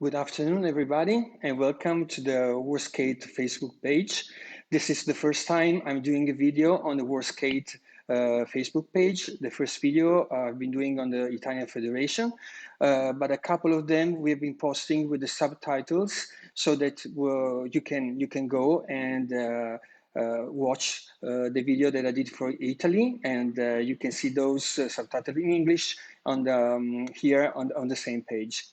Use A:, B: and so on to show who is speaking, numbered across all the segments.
A: Good afternoon, everybody, and welcome to the Rollersport Facebook page. This is the first time I'm doing a video on the Rollersport Facebook page. The first video I've been doing on the Italian Federation, but a couple of them we've been posting with the subtitles so that you can go and watch the video that I did for Italy, and you can see those subtitles in English on the here on the same page.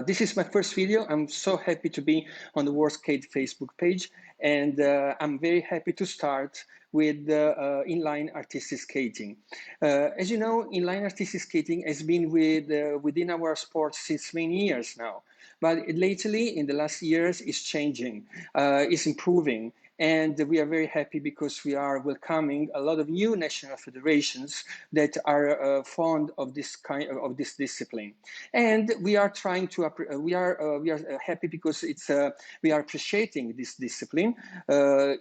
A: This is my first video. I'm so happy to be on the Rollersport Facebook page, and I'm very happy to start with inline artistic skating. As you know, inline artistic skating has been within our sport since many years now, but lately, in the last years, it's changing, it's improving. And we are very happy because we are welcoming a lot of new national federations that are fond of this this discipline. And we are trying to we are happy because we are appreciating this discipline.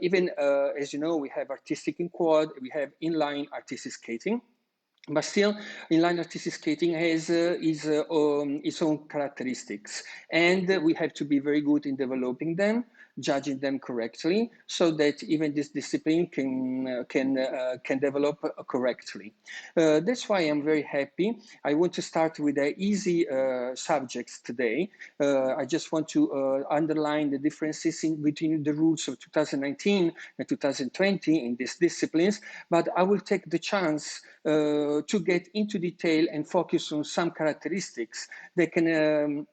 A: Even as you know, we have artistic in quad, we have inline artistic skating. But still, inline artistic skating has its own characteristics, and we have to be very good in developing them, judging them correctly, so that even this discipline can develop correctly. That's why I'm very happy. I want to start with the easy subjects today. I just want to underline the differences between the rules of 2019 and 2020 in these disciplines, but I will take the chance to get into detail and focus on some characteristics that can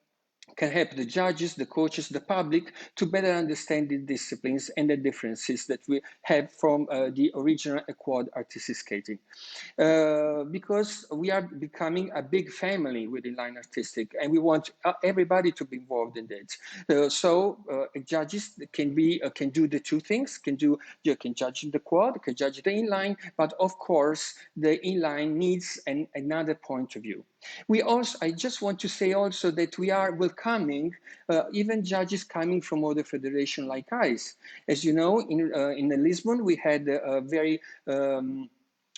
A: help the judges, the coaches, the public to better understand the disciplines and the differences that we have from the original quad artistic skating. Because we are becoming a big family with inline artistic, and we want everybody to be involved in it. Judges can do the two things. You can judge the quad, can judge the inline, but of course the inline needs another point of view. I just want to say also that we are welcoming even judges coming from other federations like us. As you know, in Lisbon, we had a very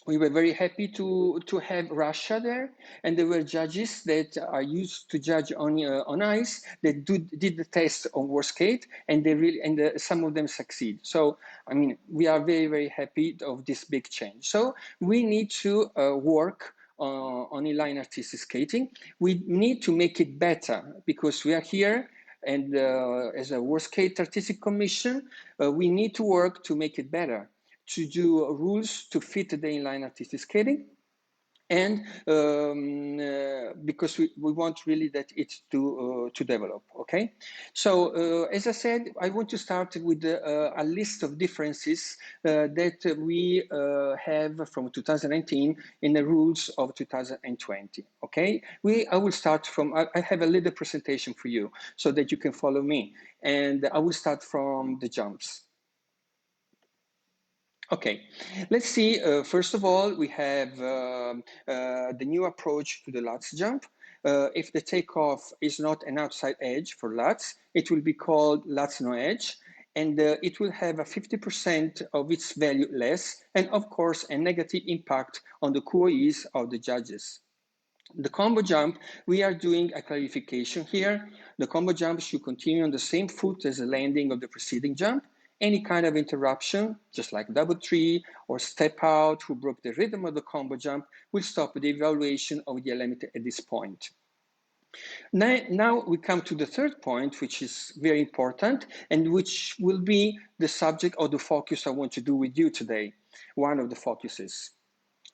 A: we were very happy to have Russia there, and there were judges that are used to judge on ice that did the test on Rollersport, and some of them succeed. So I mean, we are very happy of this big change. So we need to work on inline artistic skating. We need to make it better because we are here, and as a Rollersport Artistic Commission, we need to work to make it better, to do rules to fit the inline artistic skating, and because we want really that it to develop. Okay, so as I said, I want to start with a list of differences that we have from 2019 in the rules of 2020. Okay, I will start from, I have a little presentation for you so that you can follow me, and I will start from the jumps. Okay, let's see. First of all, we have the new approach to the lats jump. If the takeoff is not an outside edge for lats, it will be called lats no edge, and it will have a 50% of its value less, and of course, a negative impact on the QOEs of the judges. The combo jump, we are doing a clarification here. The combo jump should continue on the same foot as the landing of the preceding jump. Any kind of interruption, just like double tree or step out who broke the rhythm of the combo jump, will stop the evaluation of the element at this point. Now we come to the third point, which is very important and which will be the subject of the focus I want to do with you today. One of the focuses,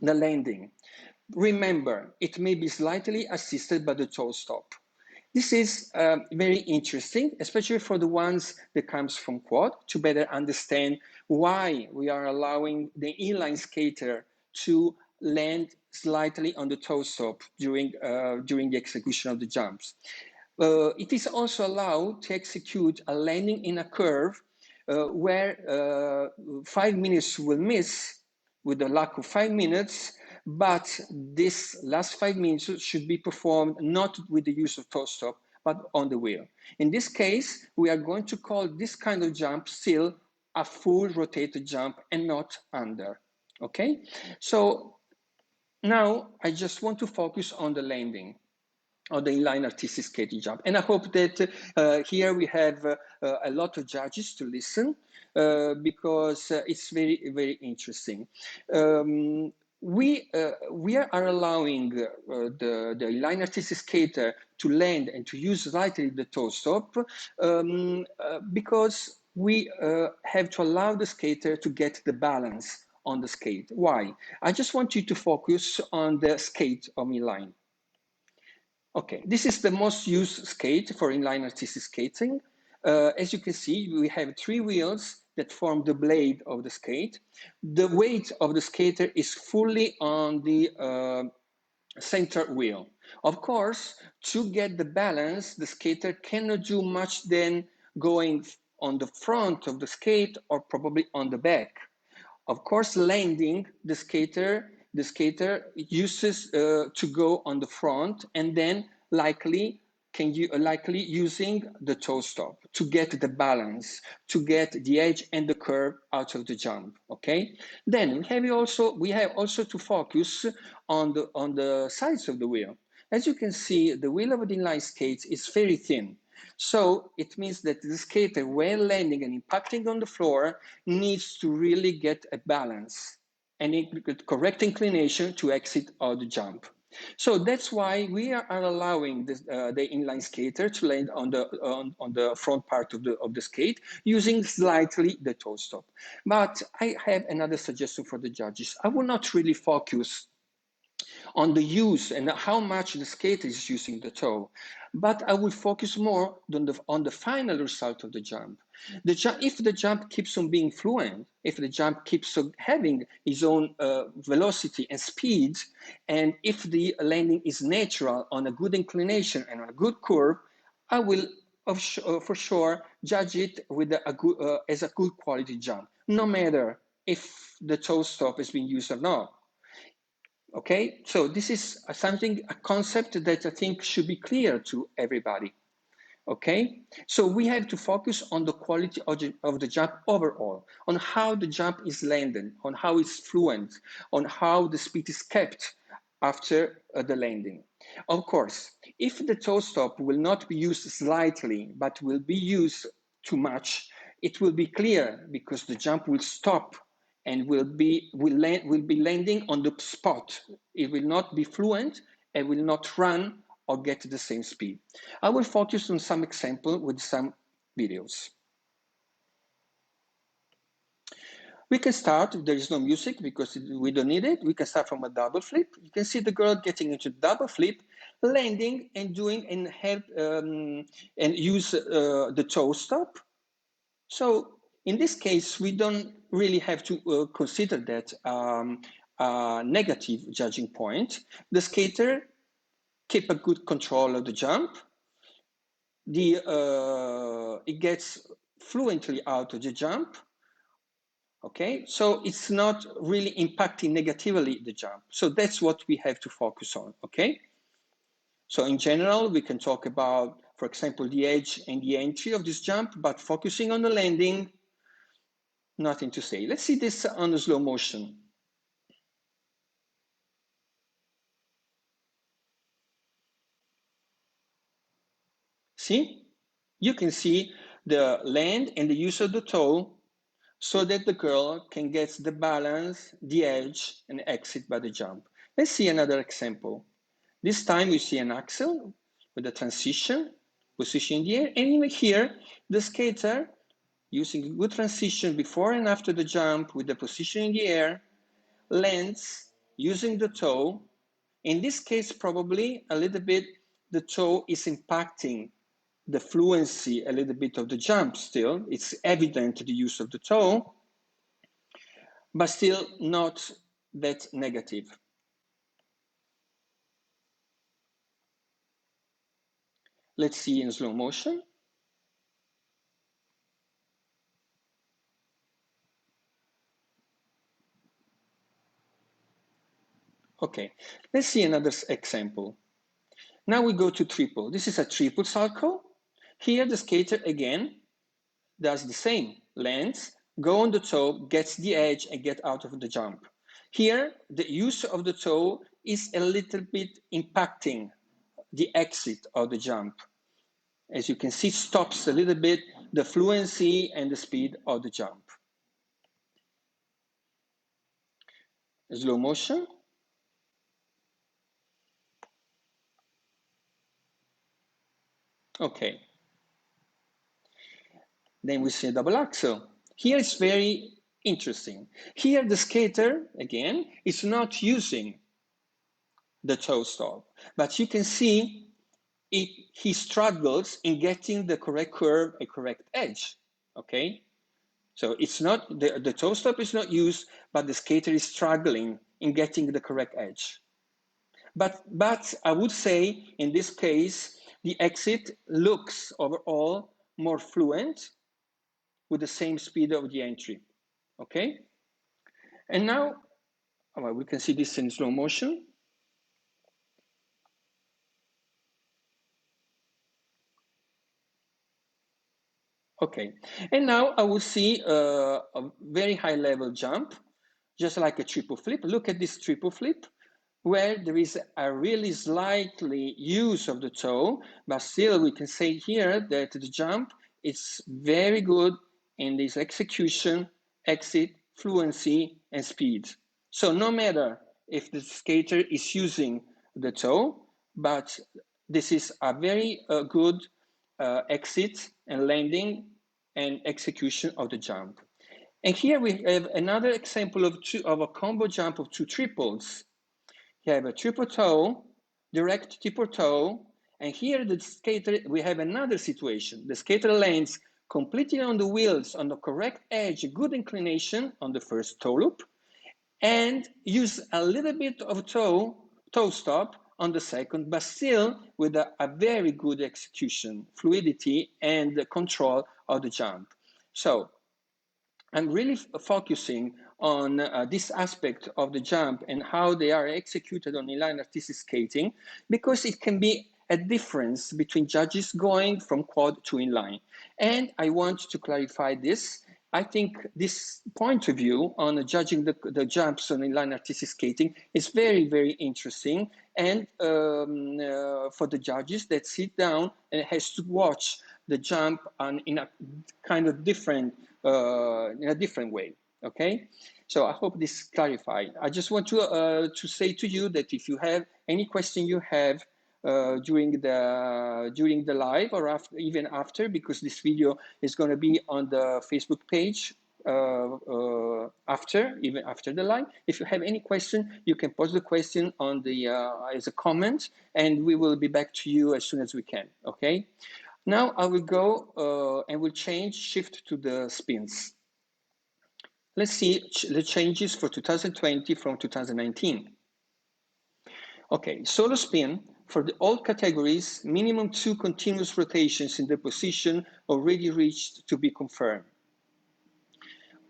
A: the landing. Remember, it may be slightly assisted by the toe stop. This is very interesting, especially for the ones that comes from quad, to better understand why we are allowing the inline skater to land slightly on the toe stop during the execution of the jumps. It is also allowed to execute a landing in a curve where 5 minutes will miss with a lack of 5 minutes, but this last 5 minutes should be performed not with the use of toe stop, but on the wheel. In this case, we are going to call this kind of jump still a full rotated jump and not under, okay? So now I just want to focus on the landing. of the inline artistic skating jump. And I hope that here we have a lot of judges to listen because it's very, very interesting. We are allowing the inline artistic skater to land and to use slightly the toe stop because we have to allow the skater to get the balance on the skate. Why? I just want you to focus on the skate of inline. Okay, this is the most used skate for inline artistic skating. As you can see, we have 3 wheels that form the blade of the skate. The weight of the skater is fully on the center wheel. Of course, to get the balance, the skater cannot do much than going on the front of the skate or probably on the back. Of course, landing, the skater uses to go on the front and then likely using the toe stop to get the balance, to get the edge and the curve out of the jump. Okay. Then we have also to focus on the sides of the wheel. As you can see, the wheel of the inline skates is very thin. So it means that the skater, when landing and impacting on the floor, needs to really get a balance and correct inclination to exit out the jump. So that's why we are allowing the inline skater to land on the front part of the skate using slightly the toe stop. But I have another suggestion for the judges. I will not really focus on the use and how much the skater is using the toe, but I will focus more on the final result of the jump. If the jump keeps on being fluent, if the jump keeps on having its own velocity and speed, and if the landing is natural on a good inclination and on a good curve, I will for sure judge it with as a good quality jump, no matter if the toe stop is being used or not. Okay, so this is a concept that I think should be clear to everybody. Okay, so we have to focus on the quality of the jump overall, on how the jump is landed, on how it's fluent, on how the speed is kept after the landing. Of course, if the toe stop will not be used slightly, but will be used too much, it will be clear because the jump will stop and will be landing on the spot. It will not be fluent and will not run or get the same speed. I will focus on some example with some videos. We can start, there is no music because we don't need it. We can start from a double flip. You can see the girl getting into double flip, landing and doing and use the toe stop. So in this case, we don't really have to consider that negative judging point. The skater keep a good control of the jump. It gets fluently out of the jump. Okay, so it's not really impacting negatively the jump. So that's what we have to focus on. Okay, so in general, we can talk about, for example, the edge and the entry of this jump, but focusing on the landing, nothing to say. Let's see this on the slow motion. See, you can see the land and the use of the toe so that the girl can get the balance, the edge, and exit by the jump. Let's see another example. This time we see an axel with a transition, position in the air, and even here, the skater using a good transition before and after the jump with the position in the air, lands using the toe. In this case, probably a little bit, the toe is impacting the fluency a little bit of the jump still. It's evident the use of the toe, but still not that negative. Let's see in slow motion. Okay, let's see another example. Now we go to triple. This is a triple circle. Here the skater again does the same, lands, go on the toe, gets the edge and get out of the jump. Here, the use of the toe is a little bit impacting the exit of the jump. As you can see, stops a little bit the fluency and the speed of the jump. Slow motion. Okay. Then we see a double axel. Here it's very interesting. Here the skater, again, is not using the toe stop, but you can see he struggles in getting the correct curve, a correct edge, okay? So it's not, the toe stop is not used, but the skater is struggling in getting the correct edge. But I would say in this case, the exit looks overall more fluent with the same speed of the entry, okay? And now, well, we can see this in slow motion. Okay, and now I will see a very high level jump, just like a triple flip. Look at this triple flip, where there is a really slightly use of the toe, but still we can say here that the jump is very good in this execution, exit, fluency, and speed. So no matter if the skater is using the toe, but this is a very good exit and landing and execution of the jump. And here we have another example of a combo jump of two triples. You have a triple toe, direct triple toe, and here the skater, we have another situation. The skater lands completely on the wheels on the correct edge, good inclination on the first toe loop, and use a little bit of toe stop on the second, but still with a very good execution, fluidity, and the control of the jump. So I'm really focusing on this aspect of the jump and how they are executed on inline artistic skating, because it can be a difference between judges going from quad to inline. And I want to clarify this. I think this point of view on judging the jumps on inline artistic skating is very, very interesting. And for the judges that sit down and has to watch the jump in a kind of different, in a different way, okay? So I hope this is clarified. I just want to say to you that if you have any question you have during the live or after, even after, because this video is going to be on the Facebook page even after the live. If you have any question, you can post the question on the as a comment, and we will be back to you as soon as we can. Okay. Now I will go and we'll shift to the spins. Let's see the changes for 2020 from 2019. Okay, solo spin. For all categories, minimum 2 continuous rotations in the position already reached to be confirmed.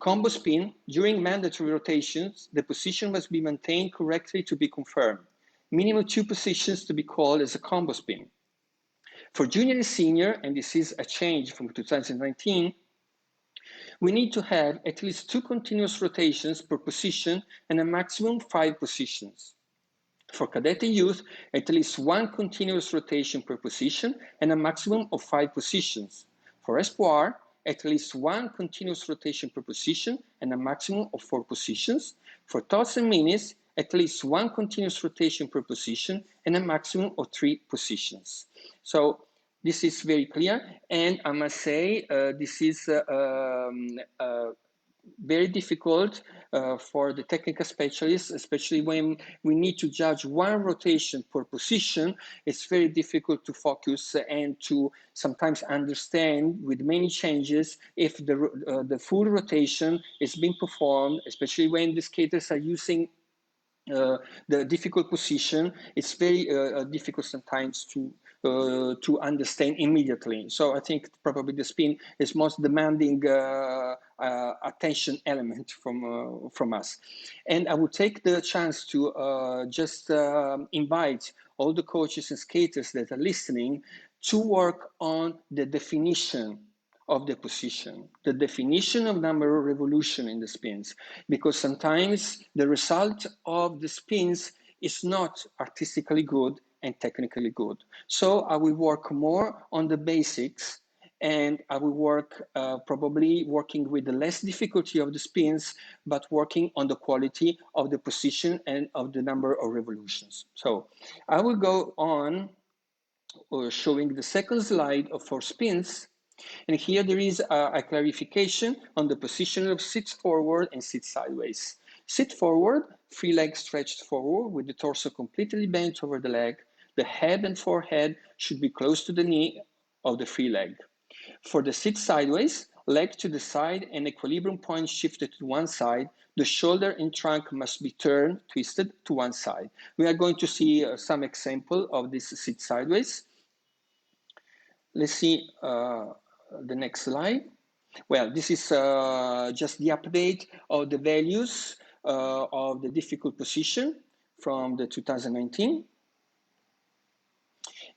A: Combo spin, during mandatory rotations, the position must be maintained correctly to be confirmed. Minimum 2 positions to be called as a combo spin. For junior and senior, and this is a change from 2019, we need to have at least 2 continuous rotations per position and a maximum 5 positions. For cadet and youth, at least 1 continuous rotation per position and a maximum of 5 positions. For espoir, at least 1 continuous rotation per position and a maximum of 4 positions. For tots and minis, at least 1 continuous rotation per position and a maximum of 3 positions. So this is very clear, and I must say this is very difficult for the technical specialists, especially when we need to judge 1 rotation per position. It's very difficult to focus and to sometimes understand with many changes if the full rotation is being performed, especially when the skaters are using the difficult position. It's very difficult sometimes to understand immediately. So I think probably the spin is most demanding attention element from us. And I would take the chance to just invite all the coaches and skaters that are listening to work on the definition of the position, the definition of number of revolution in the spins, because sometimes the result of the spins is not artistically good and technically good. So I will work more on the basics, and I will work probably working with the less difficulty of the spins, but working on the quality of the position and of the number of revolutions. So I will go on showing the second slide for spins. And here there is a clarification on the position of sit forward and sit sideways. Sit forward, free leg stretched forward with the torso completely bent over the leg. The head and forehead should be close to the knee of the free leg. For the sit sideways, leg to the side and equilibrium point shifted to one side. The shoulder and trunk must be turned, twisted to one side. We are going to see some example of this sit sideways. Let's see the next slide. Well, this is just the update of the values of the difficult position from the 2019.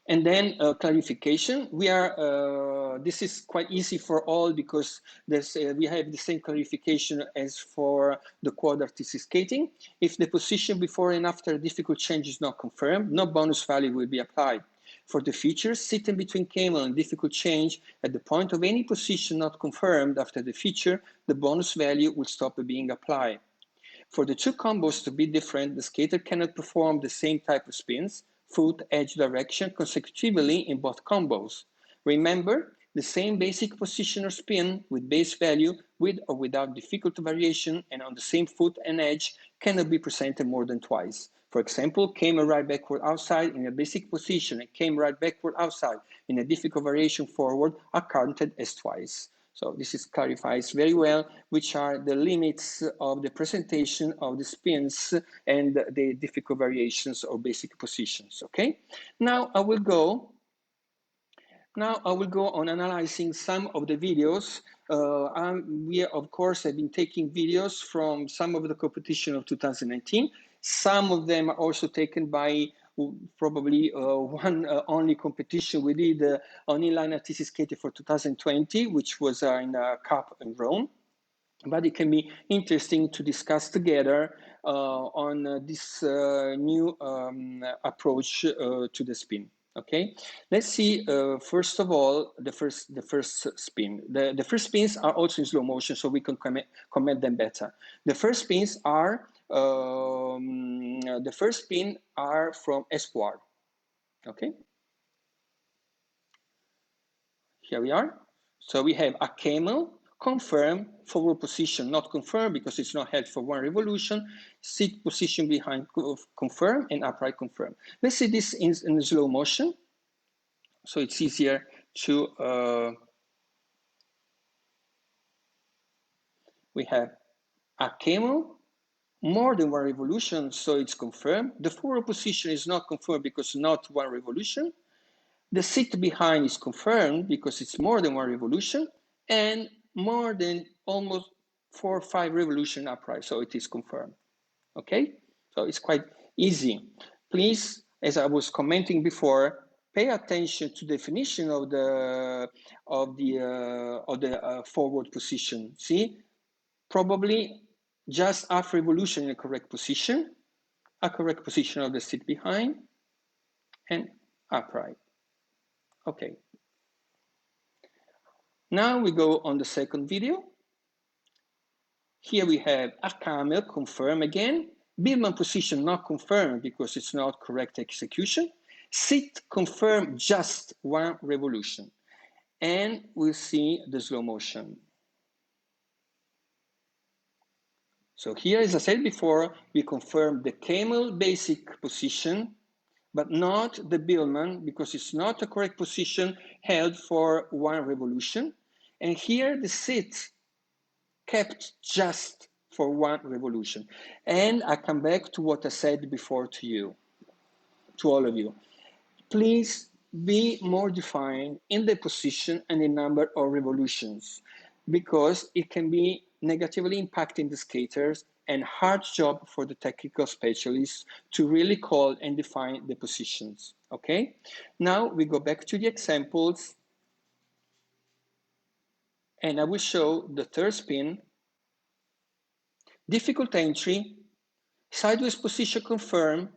A: And then clarification. We are this is quite easy for all because there's we have the same clarification as for the quad artistic skating. If the position before and after a difficult change is not confirmed, no bonus value will be applied. For the features, sitting between camel and difficult change at the point of any position not confirmed after the feature, the bonus value will stop being applied. For the two combos to be different, the skater cannot perform the same type of spins, foot, edge direction consecutively in both combos. Remember, the same basic position or spin with base value with or without difficult variation and on the same foot and edge cannot be presented more than twice. For example, camel right backward outside in a basic position and camel right backward outside in a difficult variation forward are counted as twice. So this is clarifies very well which are the limits of the presentation of the spins and the difficult variations or basic positions. Okay. Now I will go on analyzing some of the videos. We of course have been taking videos from some of the competition of 2019. Some of them are also taken by probably one only competition we did on inline artistic skating for 2020, which was in a cup in Rome. But it can be interesting to discuss together on this new approach to the spin. Okay, let's see. First of all, the first spin. The first spins are also in slow motion, so we can comment them better. The first spins are from Espoir. Okay, here we are. So we have a camel, confirm, forward position not confirmed because it's not held for one revolution, sit position behind confirm, and upright confirm. Let's see this in slow motion, so it's easier to we have a camel, more than one revolution, so it's confirmed. The forward position is not confirmed because not one revolution. The sit behind is confirmed because it's more than one revolution, and more than almost 4 or 5 revolution upright, so it is confirmed. Okay, so it's quite easy. Please, as I was commenting before, pay attention to the definition of the forward position. See, probably just half revolution in a correct position of the sit behind, and upright. Okay. Now we go on the second video. Here we have a camel, confirm again. Billman position not confirmed because it's not correct execution. Sit confirm just one revolution. And we'll see the slow motion. So here, as I said before, we confirm the camel basic position, but not the Billman because it's not a correct position held for one revolution. And here the sit kept just for one revolution. And I come back to what I said before to you, to all of you. Please be more defined in the position and the number of revolutions because it can be negatively impacting the skaters and hard job for the technical specialists to really call and define the positions. Okay, now we go back to the examples and I will show the third spin, difficult entry, sideways position confirm,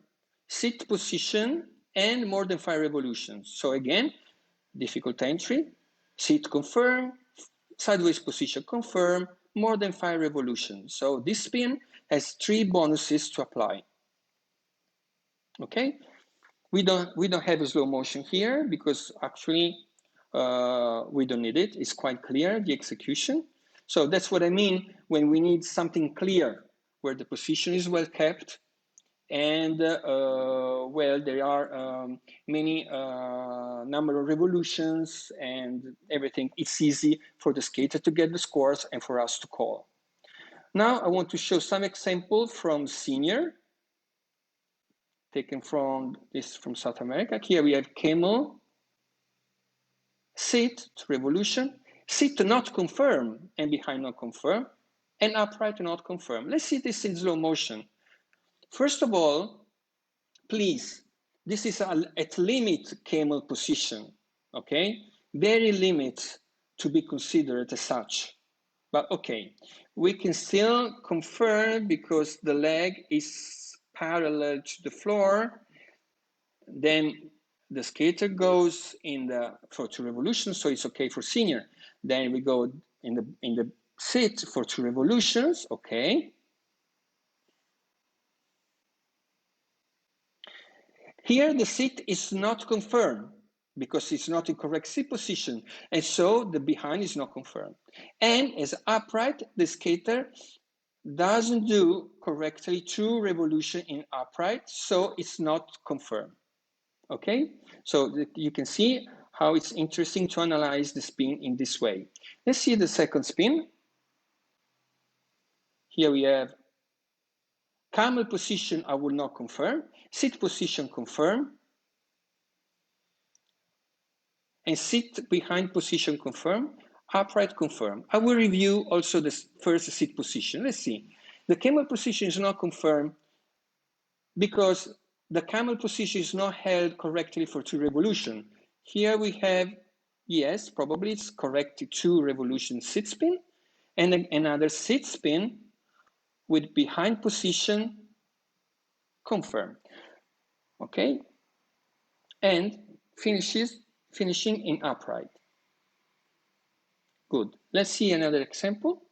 A: sit position and more than 5 revolutions. So again, difficult entry, sit confirm, sideways position confirm, more than 5 revolutions. So this spin has 3 bonuses to apply. Okay, we don't have a slow motion here because actually we don't need it. It's quite clear, the execution. So that's what I mean when we need something clear, where the position is well kept, and well, there are many number of revolutions and everything. It's easy for the skater to get the scores and for us to call. Now I want to show some example from senior, taken from South America. Here we have camel, sit to revolution, sit to not confirm and behind not confirm, and upright to not confirm. Let's see this in slow motion. First of all, please, this is at limit camel position, okay? Very limit to be considered as such. But okay, we can still confirm because the leg is parallel to the floor. Then the skater goes for 2 revolutions, so it's okay for senior. Then we go in the sit for 2 revolutions, okay. Here the sit is not confirmed because it's not in correct sit position, and so the behind is not confirmed. And as upright, the skater doesn't do correctly 2 revolutions in upright, so it's not confirmed. Okay, so you can see how it's interesting to analyze the spin in this way. Let's see the second spin. Here we have camel position, I will not confirm, sit position confirm, and sit behind position confirm, upright confirm. I will review also the first sit position. Let's see. The camel position is not confirmed because the camel position is not held correctly for 2 revolutions. Here we have, yes, probably it's correct 2 revolution sit spin, and another sit spin with behind position confirm. Okay, and finishing in upright. Good. Let's see another example.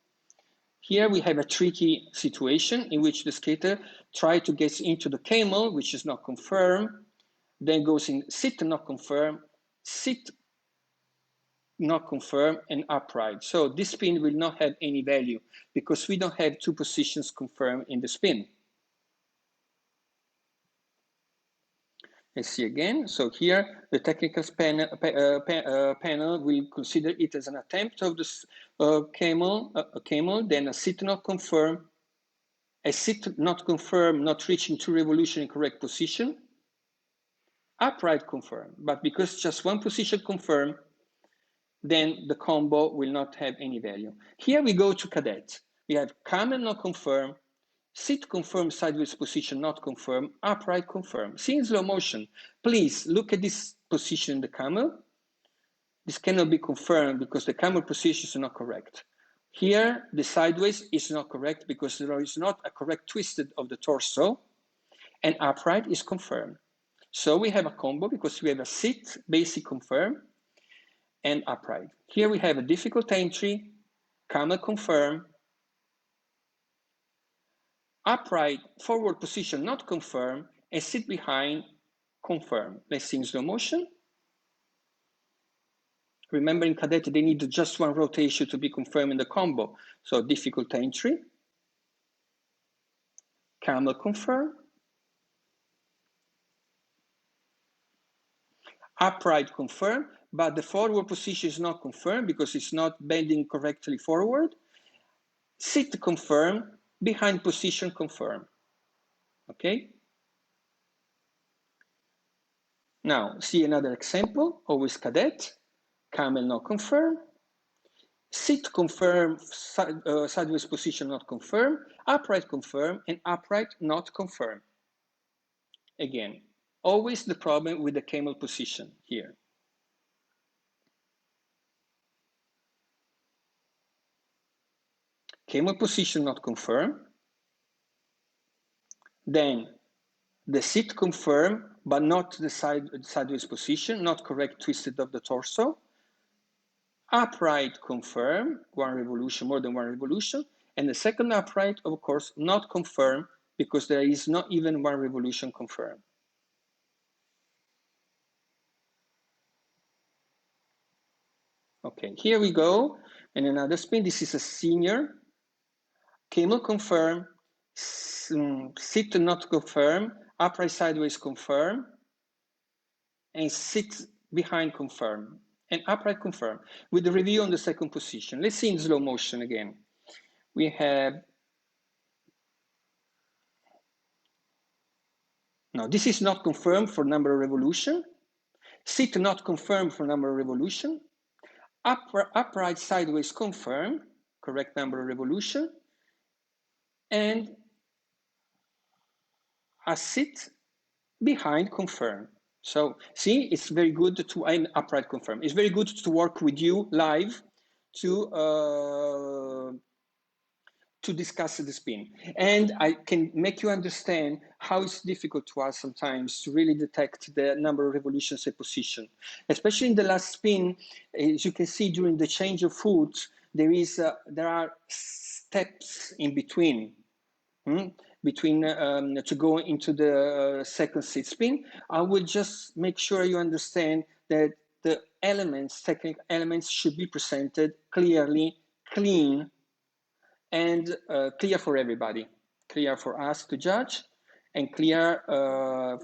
A: Here we have a tricky situation in which the skater tries to get into the camel, which is not confirmed, then goes in sit not confirmed, sit not confirmed, and upright. So this spin will not have any value because we don't have 2 positions confirmed in the spin. Let's see again. So here the technical panel will consider it as an attempt of this camel, then a sit not confirmed, a sit not confirmed, not reaching 2 revolutions in correct position, upright confirmed. But because just 1 position confirmed, then the combo will not have any value. Here we go to cadet. We have camel not confirmed, sit confirm, sideways position not confirmed, upright confirmed. See in slow motion. Please look at this position in the camel. This cannot be confirmed because the camel position is not correct. Here the sideways is not correct because there is not a correct twisted of the torso, and upright is confirmed. So we have a combo because we have a sit, basic confirm, and upright. Here we have a difficult entry, camel confirm, upright forward position not confirm, and sit behind confirm. Let's see in slow motion. Remember in cadet they need just 1 rotation to be confirmed in the combo. So difficult entry, camel confirm, upright confirm, but the forward position is not confirmed because it's not bending correctly forward. Sit confirm, behind position confirm. Okay. Now see another example, always cadet, camel not confirm, sit confirm, sideways position not confirm, upright confirm, and upright not confirm. Again, always the problem with the camel position here. Camel position not confirm, then the sit confirm but not the sideways position, not correct twisted of the torso. Upright, confirm, 1 revolution, more than 1 revolution. And the second upright, of course, not confirm, because there is not even 1 revolution confirmed. Okay, here we go. And another spin. This is a senior. Camel confirm, sit not confirm, upright sideways confirm, and sit behind confirm, and upright confirm, with the review on the second position. Let's see in slow motion again. We have, no, this is not confirmed for number of revolution. Sit not confirmed for number of revolution. Upright sideways confirm, correct number of revolution. And a sit behind confirm. So see, it's very good to upright confirm. It's very good to work with you live to discuss the spin. And I can make you understand how it's difficult to us sometimes to really detect the number of revolutions a position. Especially in the last spin, as you can see during the change of foot, there are steps in between. To go into the second sit spin. I will just make sure you understand that the elements, technical elements, should be presented clearly, clean, and clear for everybody, clear for us to judge, and clear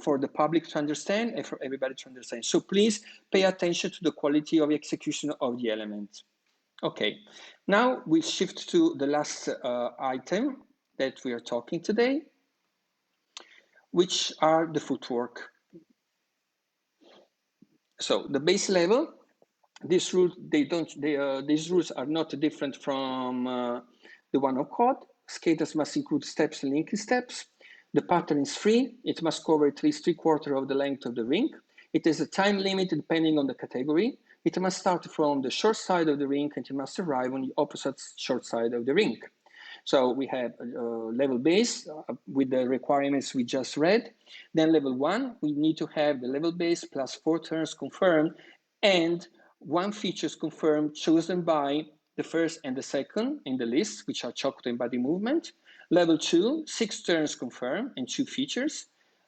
A: for the public to understand and for everybody to understand. So please pay attention to the quality of execution of the element. Okay, now we shift to the last item that we are talking today, which are the footwork. So the base level, these rules, these rules are not different from the one of quad. Skaters must include steps and linking steps. The pattern is free. It must cover at least 3/4 of the length of the rink. It has a time limit depending on the category. It must start from the short side of the rink and it must arrive on the opposite short side of the rink. So we have level base with the requirements we just read. Then level 1, we need to have the level base plus 4 turns confirmed and 1 features confirmed chosen by the first and the second in the list, which are Choctaw and body movement. Level 2, 6 turns confirmed and 2 features.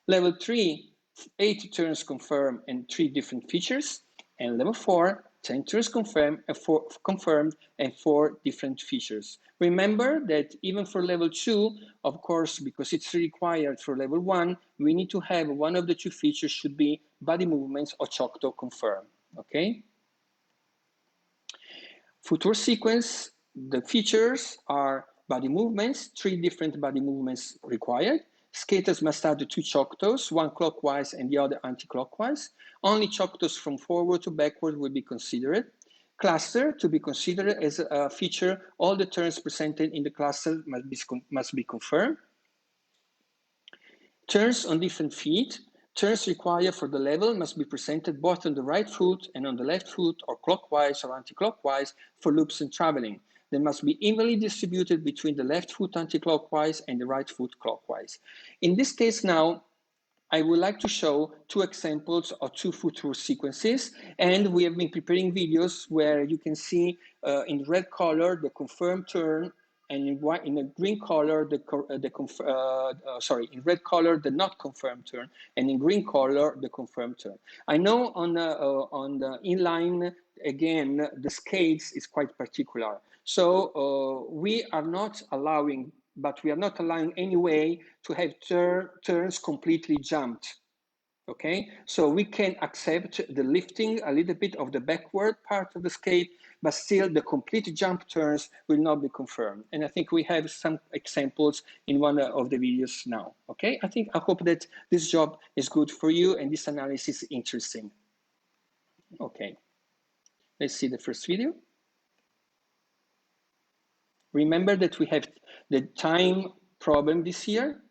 A: Level 3, 8 turns confirmed and 3 different features. And level 4, 10 turns confirmed and 4 different features. Remember that even for level 2, of course, because it's required for level 1, we need to have one of the 2 features should be body movements or Choctaw confirmed, okay? Footwork sequence, the features are body movements, 3 different body movements required. Skaters must add the 2 Choctaws, one clockwise and the other anti-clockwise. Only Choctaws from forward to backward will be considered. Cluster to be considered as a feature, all the turns presented in the cluster must be confirmed. Turns on different feet. Turns required for the level must be presented both on the right foot and on the left foot, or clockwise or anti-clockwise for loops and traveling. They must be evenly distributed between the left foot anti-clockwise and the right foot clockwise. In this case now, I would like to show 2 examples of 2 footwork sequences, and we have been preparing videos where you can see in red color the confirmed turn, and in a green color in red color the not confirmed turn, and in green color the confirmed turn. I know on the inline, again, the skates is quite particular. So we are not allowing any way to have turns completely jumped. Okay, so we can accept the lifting a little bit of the backward part of the skate, but still the complete jump turns will not be confirmed. And I think we have some examples in one of the videos now. Okay, I hope that this job is good for you and this analysis is interesting. Okay, let's see the first video. Remember that we have the time problem this year.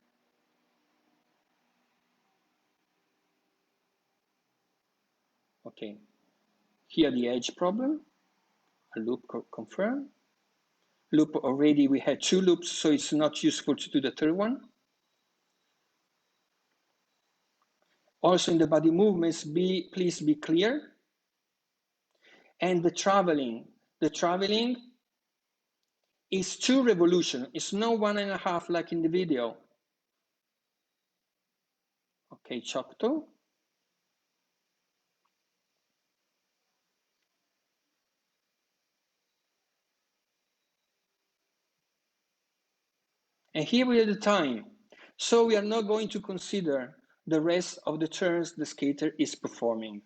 A: Okay, here the edge problem, a loop confirmed. Loop already, we had 2 loops, so it's not useful to do the third one. Also in the body movements, please be clear. And the traveling is 2 revolutions. It's not 1.5 like in the video. Okay, ciotto. And here we have the time. So we are not going to consider the rest of the turns the skater is performing.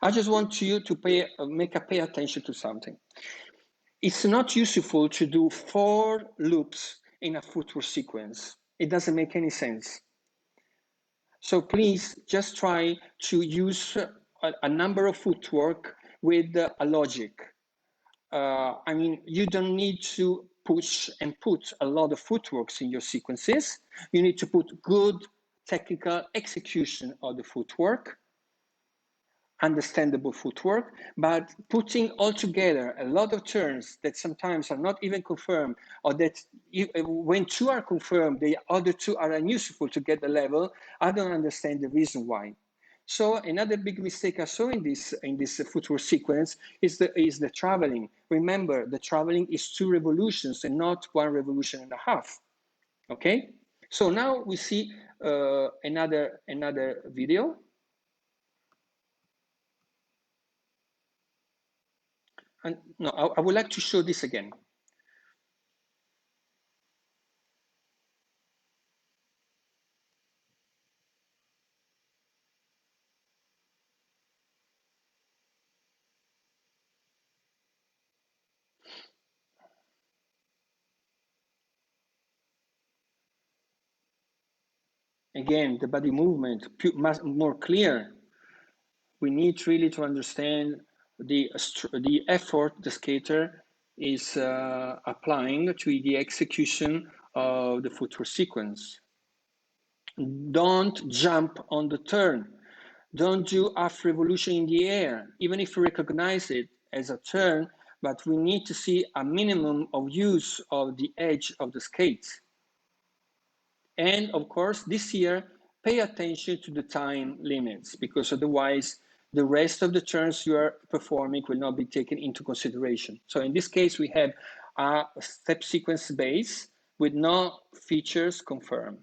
A: I just want you to pay attention to something. It's not useful to do 4 loops in a footwork sequence. It doesn't make any sense. So please just try to use a number of footwork with a logic. I mean, you don't need to push and put a lot of footworks in your sequences. You need to put good technical execution of the footwork, understandable footwork, but putting all together a lot of turns that sometimes are not even confirmed, or that when 2 are confirmed, the other 2 are unuseful to get the level. I don't understand the reason why. So another big mistake I saw in this footwork sequence is the traveling. Remember, the traveling is 2 revolutions and not 1.5 revolutions. Okay, so now we see another video. And no, I would like to show this again. Again, the body movement, more clear. We need really to understand the effort the skater is applying to the execution of the footwork sequence. Don't jump on the turn. Don't do half revolution in the air, even if you recognize it as a turn, but we need to see a minimum of use of the edge of the skate. And of course, this year, pay attention to the time limits, because otherwise the rest of the turns you are performing will not be taken into consideration. So in this case, we have a step sequence base with no features confirmed.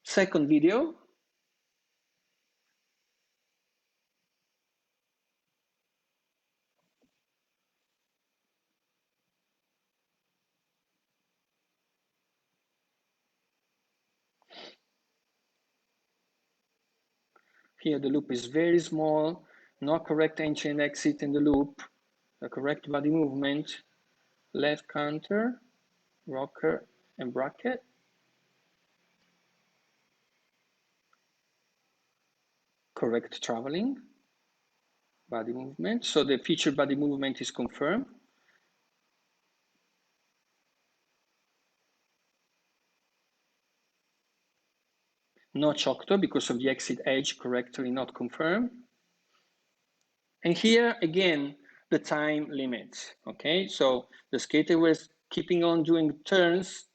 A: Second video. Here the loop is very small, no correct entry and exit in the loop, the correct body movement, left counter, rocker and bracket. Correct traveling, body movement. So the featured body movement is confirmed. No ciotto because of the exit edge correctly not confirmed. And here again, the time limit. Okay, so the skater was keeping on doing turns,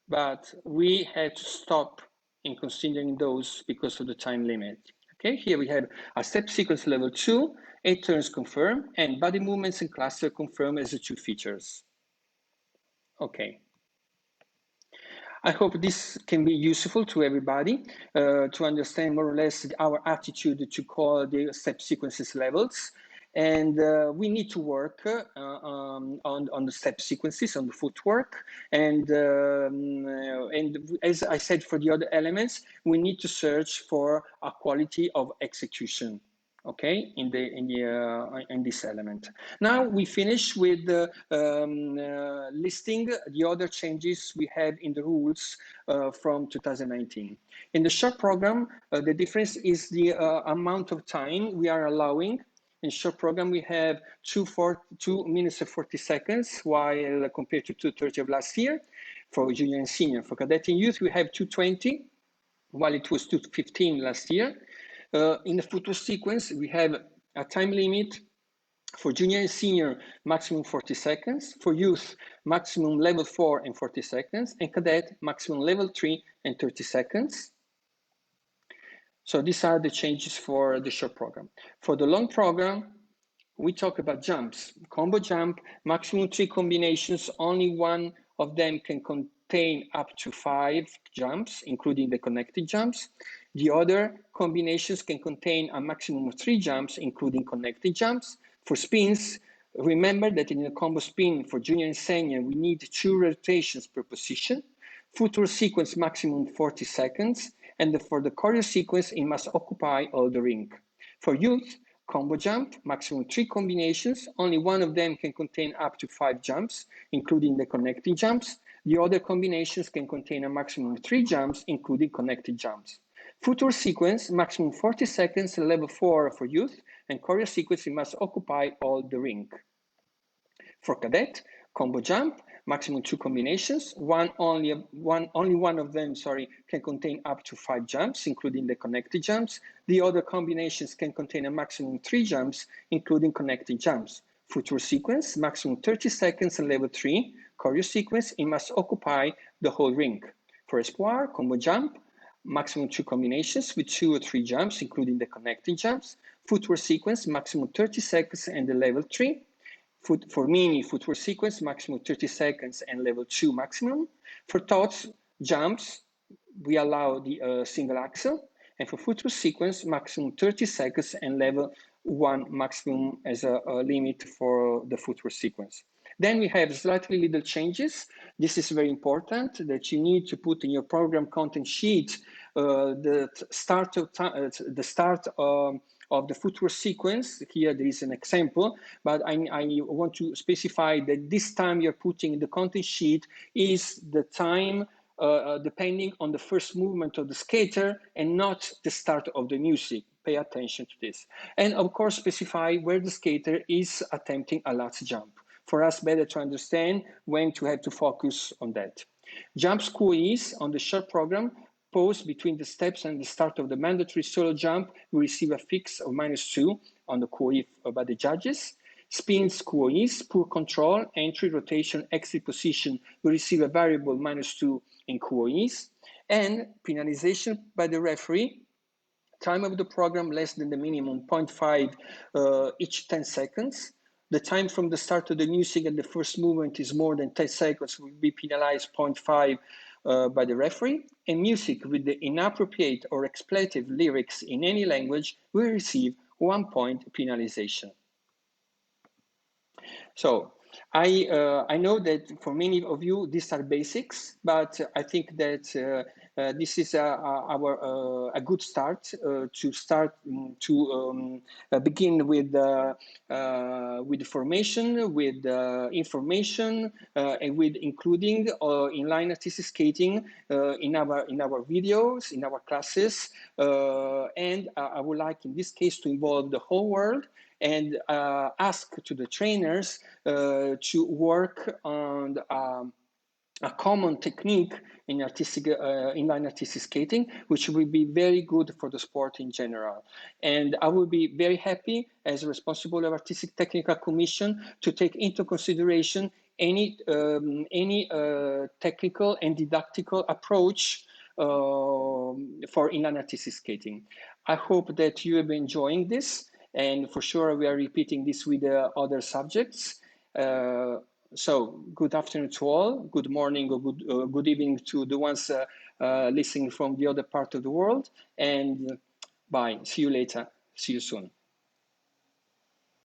A: but we had to stop in considering those because of the time limit. Okay, here we have a step sequence level 2, 8 turns confirmed, and body movements and cluster confirmed as the 2 features. Okay. I hope this can be useful to everybody to understand more or less our attitude to call the step sequences levels. And we need to work on the step sequences, on the footwork. And as I said, for the other elements, we need to search for a quality of execution. Okay, in this element. Now we finish with listing the other changes we had in the rules from 2019. In the short program, the difference is the amount of time we are allowing. In short program, we have 2 minutes and 40 seconds, while compared to 2:30 of last year. For junior and senior, for cadet and youth, we have 2:20, while it was 2:15 last year. In the footwork sequence, we have a time limit for junior and senior, maximum 40 seconds. For youth, maximum level 4 and 40 seconds. And cadet, maximum level 3 and 30 seconds. So these are the changes for the short program. For the long program, we talk about jumps. Combo jump, maximum 3 combinations, only one of them can contain up to 5 jumps, including the connected jumps. The other combinations can contain a maximum of 3 jumps, including connected jumps. For spins, remember that in a combo spin for junior and senior, we need 2 rotations per position. Footwork sequence maximum 40 seconds, and for the choreo sequence, it must occupy all the ring. For youth, combo jump, maximum 3 combinations, only one of them can contain up to 5 jumps, including the connecting jumps. The other combinations can contain a maximum of 3 jumps, including connected jumps. Footwork sequence, maximum 40 seconds, level 4 for youth, and choreo sequence, it must occupy all the ring. For cadet, combo jump, maximum 2 combinations, only one of them can contain up to 5 jumps, including the connected jumps. The other combinations can contain a maximum 3 jumps, including connected jumps. Footwork sequence, maximum 30 seconds and level 3. Choreo sequence, it must occupy the whole ring. For espoir, combo jump, maximum 2 combinations with 2 or 3 jumps, including the connected jumps. Footwork sequence, maximum 30 seconds and the level 3. For mini, footwork sequence, maximum 30 seconds and level 2 maximum. For tots, jumps, we allow the single axel. And for footwork sequence, maximum 30 seconds and level 1 maximum as a limit for the footwork sequence. Then we have slightly little changes. This is very important that you need to put in your program content sheet the start of the footwork sequence. Here there is an example, but I want to specify that this time you're putting in the content sheet is the time depending on the first movement of the skater and not the start of the music. Pay attention to this. And of course, specify where the skater is attempting a last jump. For us, better to understand when to have to focus on that. Jump squeeze on the short program, pause between the steps and the start of the mandatory solo jump, we receive a fix of -2 on the QoE by the judges. Spin squeeze, poor control, entry, rotation, exit position, we receive a variable -2 in QoEs. And penalization by the referee, time of the program less than the minimum, 0.5 each 10 seconds. The time from the start of the music and the first movement is more than 10 seconds, will be penalized 0.5 by the referee. And music with the inappropriate or expletive lyrics in any language will receive 1 point penalization. So I know that for many of you, these are basics, but I think that this is a good start to begin with formation, with information, and with including inline artistic skating in our videos, in our classes, and I would like in this case to involve the whole world and ask to the trainers to work on a common technique in inline artistic skating, which will be very good for the sport in general. And I will be very happy as responsible of Artistic Technical Commission to take into consideration any technical and didactical approach for inline artistic skating. I hope that you have been enjoying this. And for sure, we are repeating this with other subjects. So good afternoon to all, good morning or good evening to the ones listening from the other part of the world. And bye, see you later, see you soon.